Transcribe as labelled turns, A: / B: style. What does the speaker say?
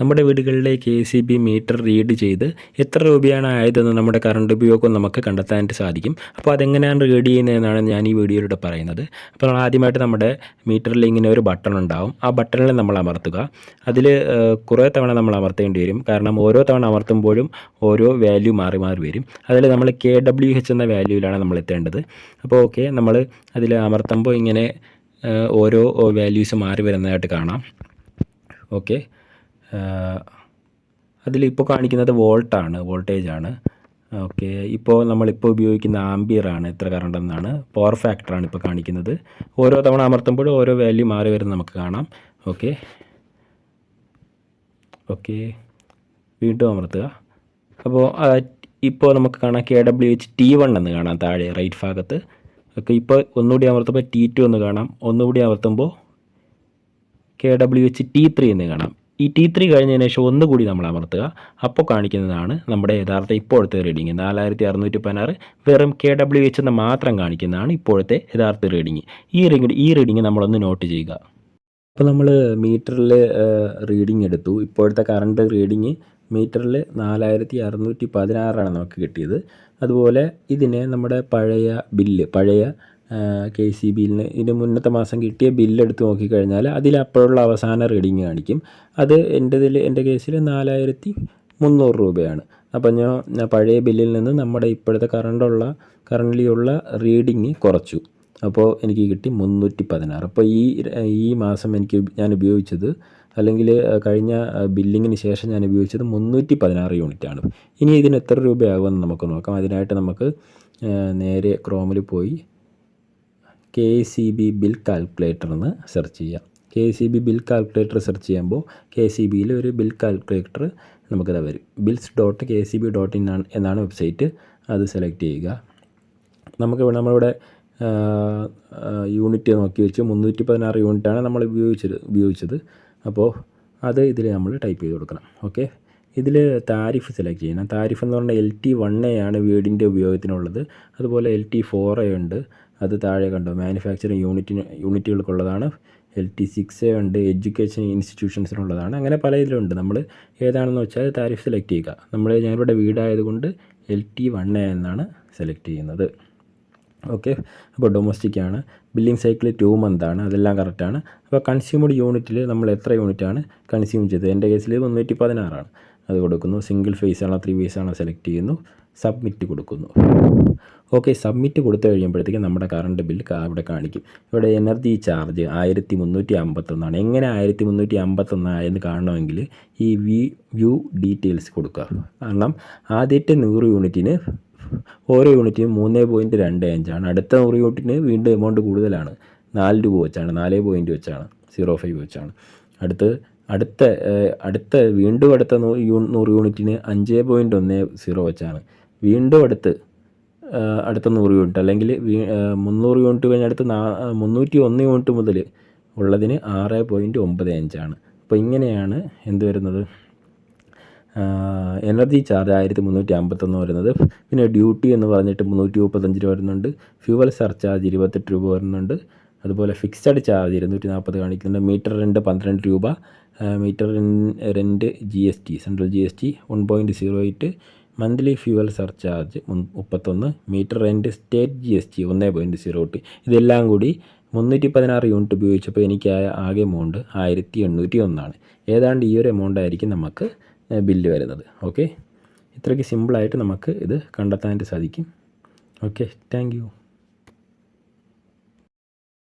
A: നമ്മുടെ വീടുകളിലെ KCB metre read ചെയ്ത് എത്ര രൂപയാണ് ആയതെന്ന് നമ്മുടെ കറണ്ട് ഉപയോഗം നമുക്ക് കണ്ടെത്താനായിട്ട് സാധിക്കും. അപ്പോൾ അതെങ്ങനെയാണ് റീഡ് ചെയ്യുന്നതെന്നാണ് ഞാൻ ഈ വീഡിയോയിലൂടെ പറയുന്നത്. അപ്പോൾ നമ്മൾ ആദ്യമായിട്ട് നമ്മുടെ മീറ്ററിൽ ഇങ്ങനെ ഒരു ബട്ടൺ ഉണ്ടാവും. ആ ബട്ടണിൽ നമ്മൾ അമർത്തുക. അതിൽ കുറേ തവണ നമ്മൾ അമർത്തേണ്ടി വരും. കാരണം ഓരോ തവണ അമർത്തുമ്പോഴും ഓരോ വാല്യൂ മാറി മാറി വരും. അതിൽ നമ്മൾ KWH എന്ന വാല്യൂവിലാണ് നമ്മൾ എത്തേണ്ടത്. അപ്പോൾ ഓക്കെ, നമ്മൾ അതിൽ അമർത്തുമ്പോൾ ഇങ്ങനെ ഓരോ വാല്യൂസ് മാറി വരുന്നതായിട്ട് കാണാം. ഓക്കെ, അതിലിപ്പോൾ കാണിക്കുന്നത് വോൾട്ടേജാണ്. ഓക്കെ, ഇപ്പോൾ നമ്മളിപ്പോൾ ഉപയോഗിക്കുന്ന ആംബിയറാണ്, എത്ര കറണ്ട് എന്നാണ്. പവർ ഫാക്ടറാണ് ഇപ്പോൾ കാണിക്കുന്നത്. ഓരോ തവണ അമർത്തുമ്പോഴും ഓരോ വാല്യൂ മാറി വരുന്നത് നമുക്ക് കാണാം. ഓക്കെ, വീണ്ടും അമർത്തുക. അപ്പോൾ ഇപ്പോൾ നമുക്ക് കാണാം KWH T1 എന്ന് കാണാം താഴെ റൈറ്റ് ഭാഗത്ത്. ഓക്കെ, ഇപ്പോൾ ഒന്നുകൂടി അമർത്തുമ്പോൾ T2 എന്ന് കാണാം. ഒന്നുകൂടി അമർത്തുമ്പോൾ KWH T3 എന്ന് കാണാം. ഈ T3 കഴിഞ്ഞതിന് ശേഷം ഒന്നുകൂടി നമ്മൾ അമർത്തുക. അപ്പോൾ കാണിക്കുന്നതാണ് നമ്മുടെ യഥാർത്ഥ ഇപ്പോഴത്തെ റീഡിങ് 4616. വെറും KWH എന്ന് മാത്രം കാണിക്കുന്നതാണ് ഇപ്പോഴത്തെ യഥാർത്ഥ റീഡിങ്. ഈ റീഡിങ് നമ്മളൊന്ന് നോട്ട് ചെയ്യുക. അപ്പോൾ നമ്മൾ മീറ്ററിൽ റീഡിങ് എടുത്തു. ഇപ്പോഴത്തെ കറണ്ട് റീഡിങ് മീറ്ററിൽ 4616 നമുക്ക് കിട്ടിയത്. അതുപോലെ ഇതിനെ നമ്മുടെ പഴയ KCBയിൽ ഇതിന് മുന്നത്തെ മാസം കിട്ടിയ ബില്ലെടുത്ത് നോക്കിക്കഴിഞ്ഞാൽ അതിൽ അപ്പോഴുള്ള അവസാന റീഡിങ് കാണിക്കും. അത് എൻ്റെ കേസിൽ 4300 രൂപയാണ്. അപ്പം ഞാൻ പഴയ ബില്ലിൽ നിന്ന് നമ്മുടെ ഇപ്പോഴത്തെ കറണ്ട്ലി ഉള്ള റീഡിങ് കുറച്ചു. അപ്പോൾ എനിക്ക് കിട്ടി 316. അപ്പോൾ ഈ മാസം ഞാൻ ഉപയോഗിച്ചത്, അല്ലെങ്കിൽ കഴിഞ്ഞ ബില്ലിങ്ങിന് ശേഷം ഞാൻ ഉപയോഗിച്ചത് 316 യൂണിറ്റാണ്. ഇനി ഇതിന് എത്ര രൂപയാകുമെന്ന് നമുക്ക് നോക്കാം. അതിനായിട്ട് നമുക്ക് നേരെ ക്രോമിൽ പോയി KCB ബിൽ കാൽക്കുലേറ്റർ എന്ന് സെർച്ച് ചെയ്യാം. KCB ബിൽ കാൽക്കുലേറ്റർ സെർച്ച് ചെയ്യുമ്പോൾ KCBയിൽ ഒരു ബിൽ കാൽക്കുലേറ്റർ നമുക്കത് വരും. bills.kcb.in എന്നാണ് വെബ്സൈറ്റ്. അത് സെലക്ട് ചെയ്യുക. നമ്മളിവിടെ യൂണിറ്റ് നോക്കി വെച്ച് 316 യൂണിറ്റാണ് നമ്മൾ ഉപയോഗിച്ചത്. അപ്പോൾ അത് ഇതിൽ നമ്മൾ ടൈപ്പ് ചെയ്ത് കൊടുക്കണം. ഓക്കെ, ഇതിൽ താരിഫ് സെലക്ട് ചെയ്യണം. താരിഫ് എന്ന് പറഞ്ഞാൽ LT1A ആണ് വീടിൻ്റെ ഉപയോഗത്തിനുള്ളത്. അതുപോലെ LT4A ഉണ്ട്, അത് താഴെ കണ്ടോ, മാനുഫാക്ചറിങ് യൂണിറ്റുകൾക്കുള്ളതാണ്. LT6A ഉണ്ട്, എഡ്യൂക്കേഷൻ ഇൻസ്റ്റിറ്റ്യൂഷൻസിനുള്ളതാണ്. അങ്ങനെ പല ഇതിലുണ്ട്. നമ്മൾ ഏതാണെന്ന് വെച്ചാൽ താരിഫ് സെലക്ട് ചെയ്യുക. ഞാനിവിടെ വീടായതുകൊണ്ട് LT1A എന്നാണ് സെലക്ട് ചെയ്യുന്നത്. ഓക്കെ, അപ്പോൾ ഡൊമസ്റ്റിക്കാണ്. Billing cycle 2 മന്താണ്. അതെല്ലാം കറക്റ്റാണ്. അപ്പോൾ കൺസ്യൂമഡ് യൂണിറ്റിൽ നമ്മൾ എത്ര യൂണിറ്റാണ് കൺസ്യൂം ചെയ്തത്, എൻ്റെ കേസിൽ 316 ആണ്. അത് കൊടുക്കുന്നു. സിംഗിൾ ഫേസ് ആണോ 3 ഫേസ് ആണോ സെലക്ട് ചെയ്യുന്നു. സബ്മിറ്റ് കൊടുക്കുന്നു. ഓക്കെ, സബ്മിറ്റ് കൊടുത്തു കഴിയുമ്പോഴത്തേക്കും നമ്മുടെ കറണ്ട് ബില്ല് ഇവിടെ കാണിക്കും. ഇവിടെ എനർജി ചാർജ് 1351 എങ്ങനെ 1351 ആയെന്ന് കാണണമെങ്കിൽ ഈ വ്യൂ ഡീറ്റെയിൽസ് കൊടുക്കുക. കാരണം ആദ്യത്തെ 100 യൂണിറ്റിന് ഓരോ യൂണിറ്റിനും 3.25 ആണ്. അടുത്ത 100 യൂണിറ്റിന് വീണ്ടും എമൗണ്ട് കൂടുതലാണ്, 4 രൂപ വെച്ചാണ്, 4 വെച്ചാണ്, 05 വെച്ചാണ്. അടുത്ത 100 യൂണിറ്റിന് 5.10 വെച്ചാണ്. വീണ്ടും അടുത്ത 100 യൂണിറ്റ്, അല്ലെങ്കിൽ 300 യൂണിറ്റ് കഴിഞ്ഞ് അടുത്ത് 301 യൂണിറ്റ് മുതൽ ഉള്ളതിന് 6.95 ആണ്. അപ്പോൾ ഇങ്ങനെയാണ് എന്ത് വരുന്നത്, എനർജി ചാർജ് 1351 വരുന്നത്. പിന്നെ ഡ്യൂട്ടി എന്ന് പറഞ്ഞിട്ട് 335 രൂപ വരുന്നുണ്ട്. ഫ്യൂവൽ സർചാർജ് 28 രൂപ വരുന്നുണ്ട്. അതുപോലെ ഫിക്സഡ് ചാർജ് 240 കാണിക്കുന്നുണ്ട്. മീറ്റർ റെൻ്റ് 12 രൂപ. Meter rent GST, central GST 1.08. Monthly fuel surcharge 31. Meter rent state GST 1.08. ഇതെല്ലാം കൂടി 316 യൂണിറ്റ് ഉപയോഗിച്ചപ്പോൾ എനിക്ക് ആകെ എമൗണ്ട് 1801 ആണ്. ഏതാണ്ട് ഈ ഒരു എമൗണ്ട് ആയിരിക്കും നമുക്ക് ബില്ല് വരുന്നത്. ഓക്കെ, ഇത്രയ്ക്ക് സിമ്പിളായിട്ട് നമുക്ക് ഇത് കണ്ടെത്താനായിട്ട് സാധിക്കും. Okay, thank you.